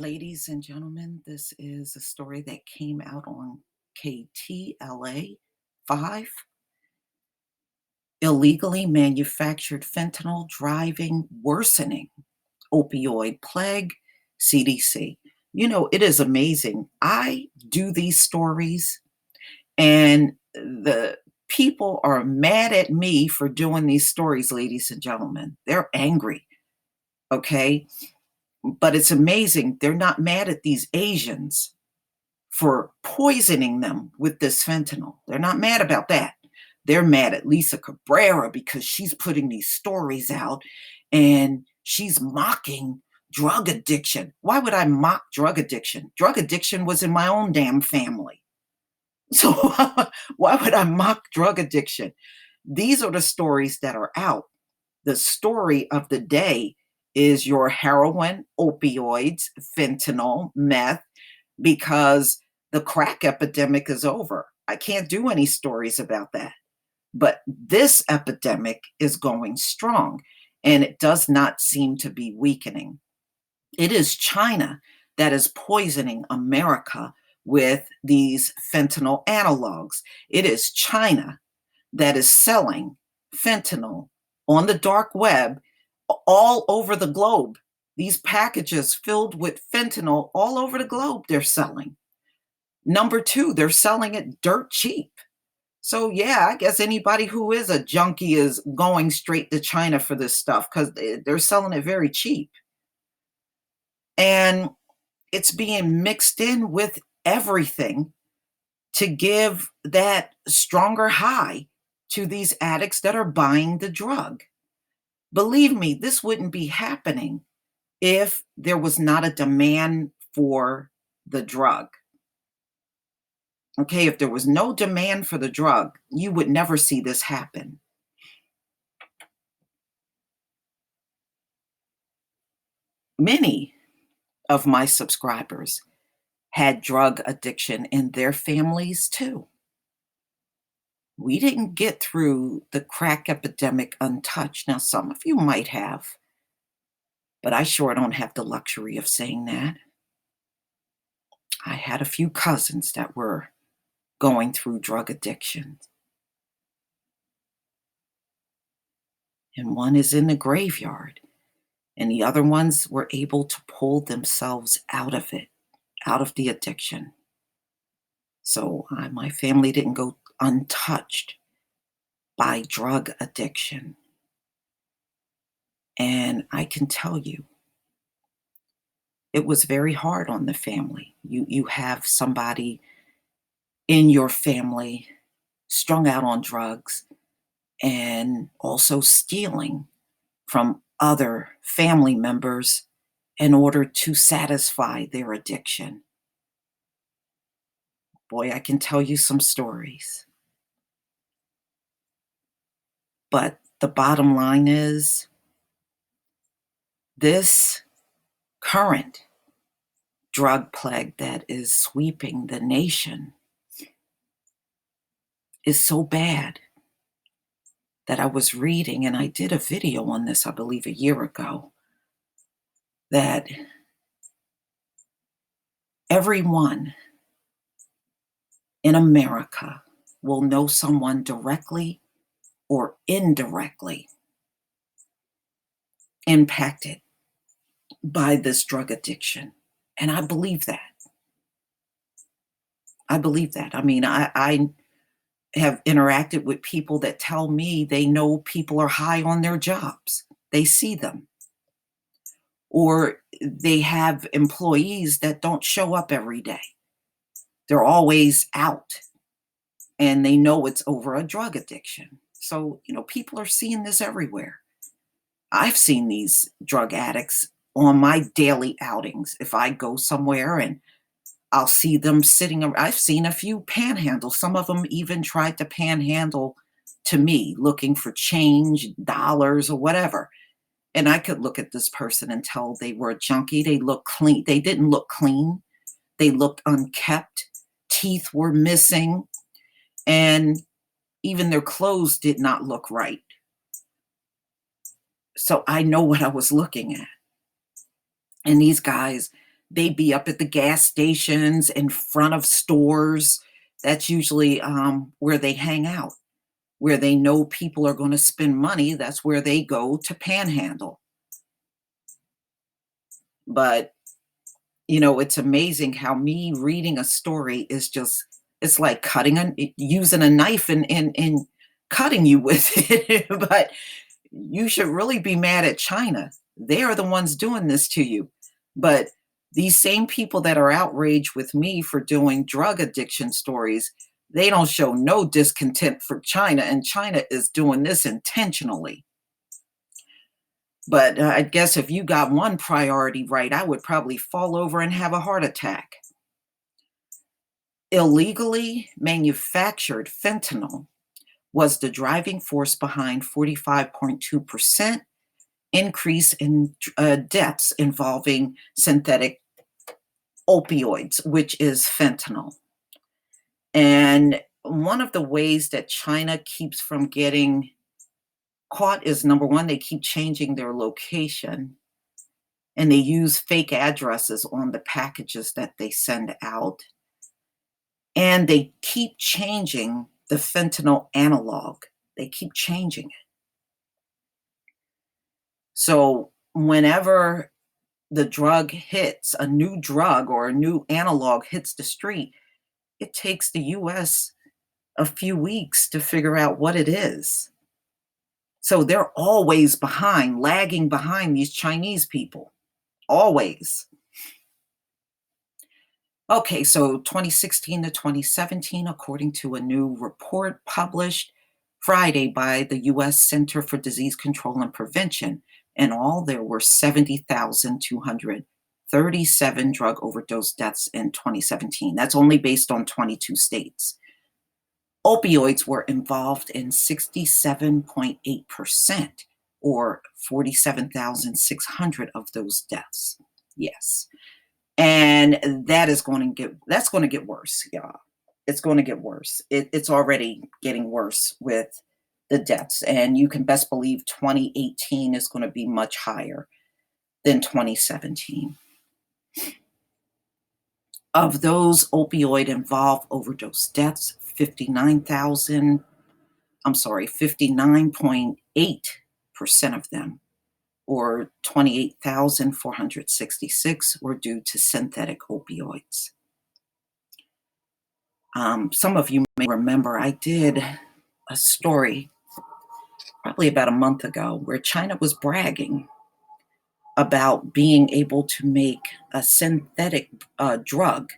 Ladies and gentlemen, this is a story that came out on KTLA 5. Illegally manufactured fentanyl driving worsening opioid plague, CDC. You know, it is amazing. I do these stories, and the people are mad at me for doing these stories, ladies and gentlemen. They're angry, okay? But it's amazing. They're not mad at these Asians for poisoning them with this fentanyl. They're not mad about that. They're mad at Lisa Cabrera because she's putting these stories out and she's mocking drug addiction. Why would I mock drug addiction? Drug addiction was in my own damn family. So why would I mock drug addiction? These are the stories that are out. The story of the day is your heroin, opioids, fentanyl, meth, because the crack epidemic is over. I can't do any stories about that. But this epidemic is going strong, and it does not seem to be weakening. It is China that is poisoning America with these fentanyl analogs. It is China that is selling fentanyl on the dark web all over the globe. These packages filled with fentanyl all over the globe, they're selling. Number two, they're selling it dirt cheap. So, yeah, I guess anybody who is a junkie is going straight to China for this stuff because they're selling it very cheap. And it's being mixed in with everything to give that stronger high to these addicts that are buying the drug. Believe me, this wouldn't be happening if there was not a demand for the drug. Okay, if there was no demand for the drug, you would never see this happen. Many of my subscribers had drug addiction in their families too. We didn't get through the crack epidemic untouched. Now, some of you might have, but I sure don't have the luxury of saying that. I had a few cousins that were going through drug addiction, and one is in the graveyard, and the other ones were able to pull themselves out of it, out of the addiction. So my family didn't go untouched by drug addiction. And I can tell you, it was very hard on the family. You have somebody in your family strung out on drugs and also stealing from other family members in order to satisfy their addiction. Boy, I can tell you some stories. But the bottom line is this current drug plague that is sweeping the nation is so bad that I was reading, and I did a video on this, I believe, a year ago, that everyone in America will know someone directly or indirectly impacted by this drug addiction. And I believe that. I believe that. I mean, I have interacted with people that tell me they know people are high on their jobs. They see them. Or they have employees that don't show up every day. They're always out and they know it's over a drug addiction. So, people are seeing this everywhere. I've seen these drug addicts on my daily outings. If I go somewhere and I'll see them sitting around, I've seen a few panhandle. Some of them even tried to panhandle to me, looking for change, dollars, or whatever. And I could look at this person and tell they were a junkie. They looked clean. They didn't look clean. They looked unkept. Teeth were missing. And even their clothes did not look right. So I know what I was looking at. And these guys, They be up at the gas stations, in front of stores. That's usually, where they hang out, where they know people are gonna spend money, that's where they go to panhandle. But, it's amazing how me reading a story is just it's like using a knife and cutting you with it, but you should really be mad at China. They are the ones doing this to you. But these same people that are outraged with me for doing drug addiction stories, they don't show no discontent for China, and China is doing this intentionally. But I guess if you got one priority right, I would probably fall over and have a heart attack. Illegally manufactured fentanyl was the driving force behind 45.2% increase in deaths involving synthetic opioids, which is fentanyl. And one of the ways that China keeps from getting caught is number one, they keep changing their location and they use fake addresses on the packages that they send out. And they keep changing the fentanyl analog. They keep changing it. So whenever the drug hits, a new drug or a new analog hits the street, it takes the US a few weeks to figure out what it is. So they're always behind, lagging behind these Chinese people. Always. Okay, so 2016 to 2017, according to a new report published Friday by the US Center for Disease Control and Prevention, in all there were 70,237 drug overdose deaths in 2017. That's only based on 22 states. Opioids were involved in 67.8%, or 47,600 of those deaths. Yes. And that's going to get worse, y'all. It's going to get worse. It's already getting worse with the deaths, and you can best believe 2018 is going to be much higher than 2017. Of those opioid involved overdose deaths, 59.8% of them, or 28,466, were due to synthetic opioids. Some of you may remember I did a story probably about a month ago where China was bragging about being able to make a synthetic drug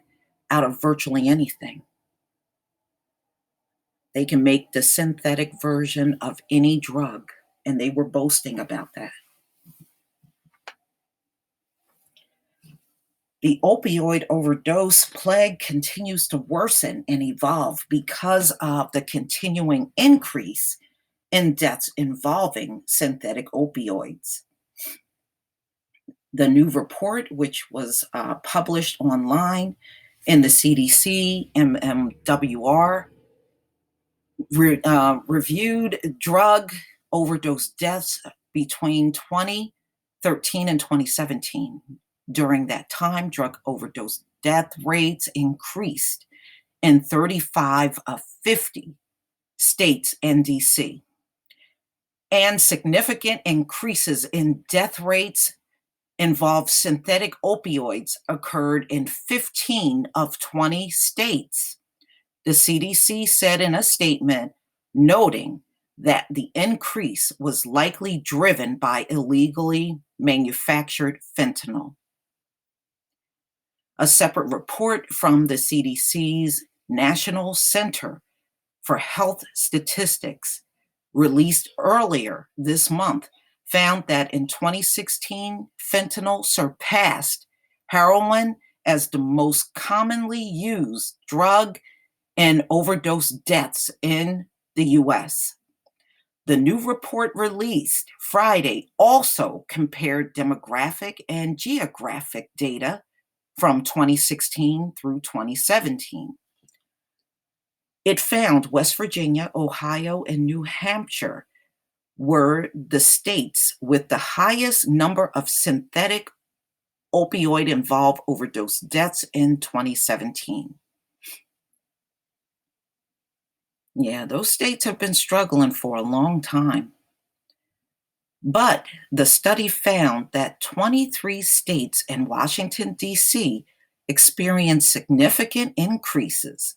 out of virtually anything. They can make the synthetic version of any drug, and they were boasting about that. The opioid overdose plague continues to worsen and evolve because of the continuing increase in deaths involving synthetic opioids. The new report, which was published online in the CDC, MMWR, reviewed drug overdose deaths between 2013 and 2017. During that time, drug overdose death rates increased in 35 of 50 states and DC. And significant increases in death rates involved synthetic opioids occurred in 15 of 20 states. The CDC said in a statement, noting that the increase was likely driven by illegally manufactured fentanyl. A separate report from the CDC's National Center for Health Statistics, released earlier this month, found that in 2016, fentanyl surpassed heroin as the most commonly used drug in overdose deaths in the US. The new report released Friday also compared demographic and geographic data from 2016 through 2017. It found West Virginia, Ohio, and New Hampshire were the states with the highest number of synthetic opioid involved overdose deaths in 2017. Yeah, those states have been struggling for a long time. But the study found that 23 states and Washington, D.C. experienced significant increases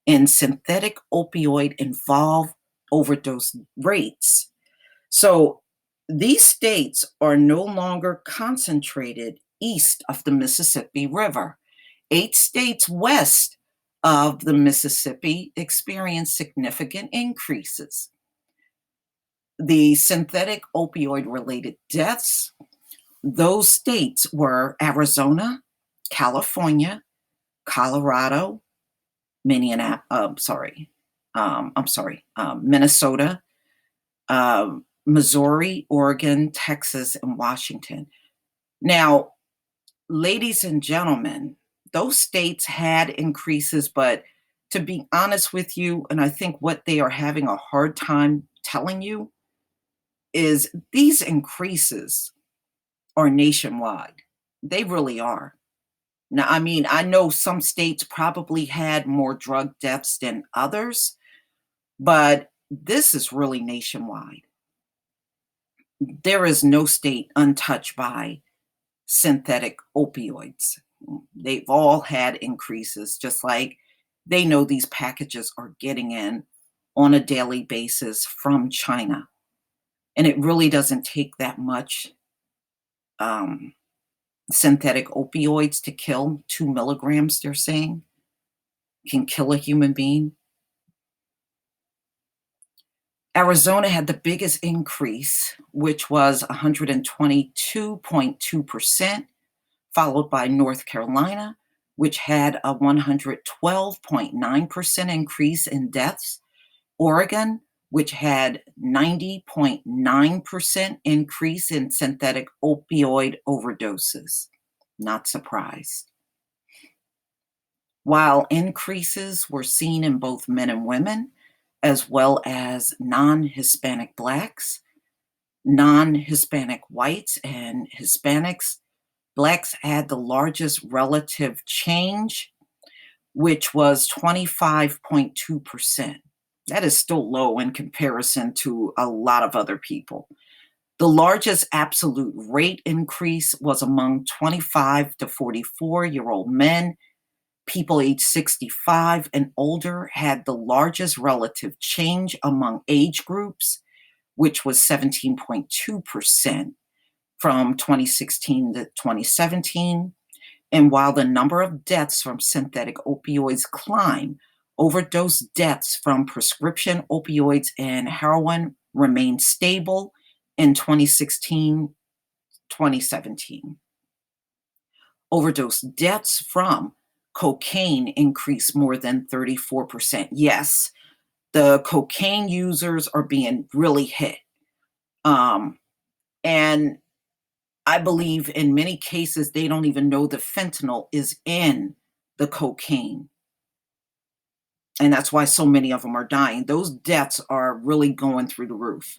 in synthetic opioid involved overdose rates. So these states are no longer concentrated east of the Mississippi River. 8 states west of the Mississippi experienced significant increases. The synthetic opioid related deaths, those states were Arizona, California, Colorado, Minnesota, Missouri, Oregon, Texas, and Washington. Now, ladies and gentlemen, those states had increases, but to be honest with you, and I think what they are having a hard time telling you is these increases are nationwide. They really are. Now, I mean, I know some states probably had more drug deaths than others, but this is really nationwide. There is no state untouched by synthetic opioids. They've all had increases, just like they know these packages are getting in on a daily basis from China. And it really doesn't take that much um, synthetic opioids to kill 2 milligrams, they're saying, can kill a human being. Arizona had the biggest increase, which was 122.2%, followed by North Carolina, which had a 112.9% increase in deaths. Oregon, which had 90.9% increase in synthetic opioid overdoses. Not surprised. While increases were seen in both men and women, as well as non-Hispanic Blacks, non-Hispanic whites, and Hispanics, Blacks had the largest relative change, which was 25.2%. That is still low in comparison to a lot of other people. The largest absolute rate increase was among 25 to 44-year-old men. People aged 65 and older had the largest relative change among age groups, which was 17.2% from 2016 to 2017. And while the number of deaths from synthetic opioids climbed, overdose deaths from prescription opioids and heroin remained stable in 2016, 2017. Overdose deaths from cocaine increased more than 34%. Yes, the cocaine users are being really hit. And I believe in many cases, they don't even know the fentanyl is in the cocaine. And that's why so many of them are dying. Those deaths are really going through the roof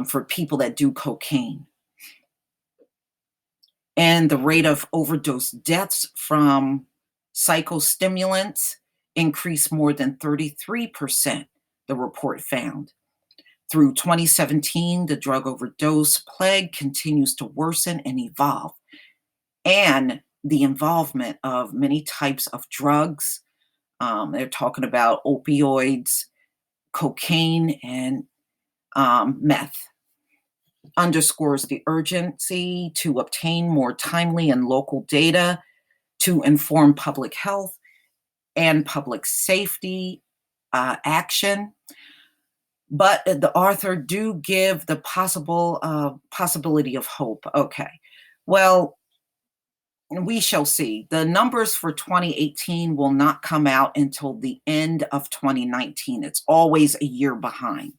for people that do cocaine. And the rate of overdose deaths from psychostimulants increased more than 33%, the report found. Through 2017, the drug overdose plague continues to worsen and evolve. And the involvement of many types of drugs, they're talking about opioids, cocaine, and meth, underscores the urgency to obtain more timely and local data to inform public health and public safety action. But the author do give the possibility of hope. Okay, well, we shall see. The numbers for 2018 will not come out until the end of 2019. It's always a year behind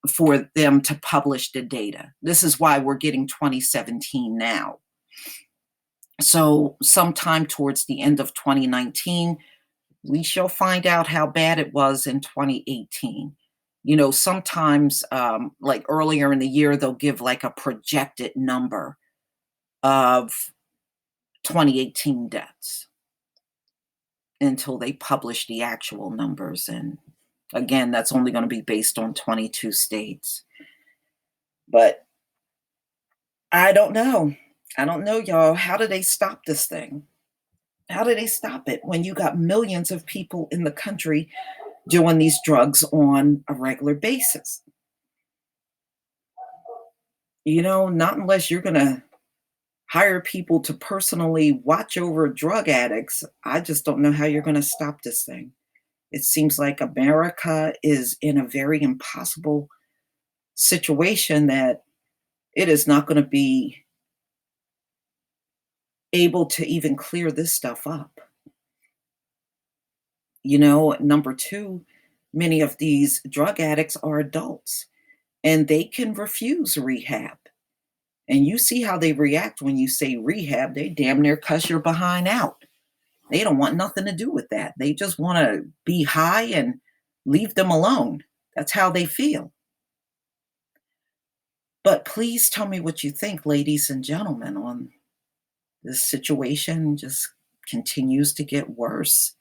for them to publish the data. This is why we're getting 2017 now. So sometime towards the end of 2019, we shall find out how bad it was in 2018. You know, sometimes like earlier in the year, they'll give like a projected number of 2018 deaths until they publish the actual numbers. And again, that's only going to be based on 22 states. But I don't know. I don't know, y'all. How do they stop this thing? How do they stop it when you got millions of people in the country doing these drugs on a regular basis? Not unless you're going to hire people to personally watch over drug addicts. I just don't know how you're going to stop this thing. It seems like America is in a very impossible situation that it is not going to be able to even clear this stuff up. Number two, many of these drug addicts are adults and they can refuse rehab. And you see how they react when you say rehab. They damn near cuss your behind out. They don't want nothing to do with that. They just want to be high and leave them alone. That's how they feel. But please tell me what you think, ladies and gentlemen, on this situation. Just continues to get worse,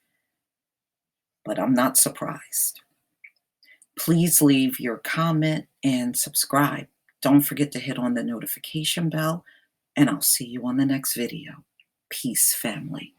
but I'm not surprised. Please leave your comment and subscribe. Don't forget to hit on the notification bell, and I'll see you on the next video. Peace, family.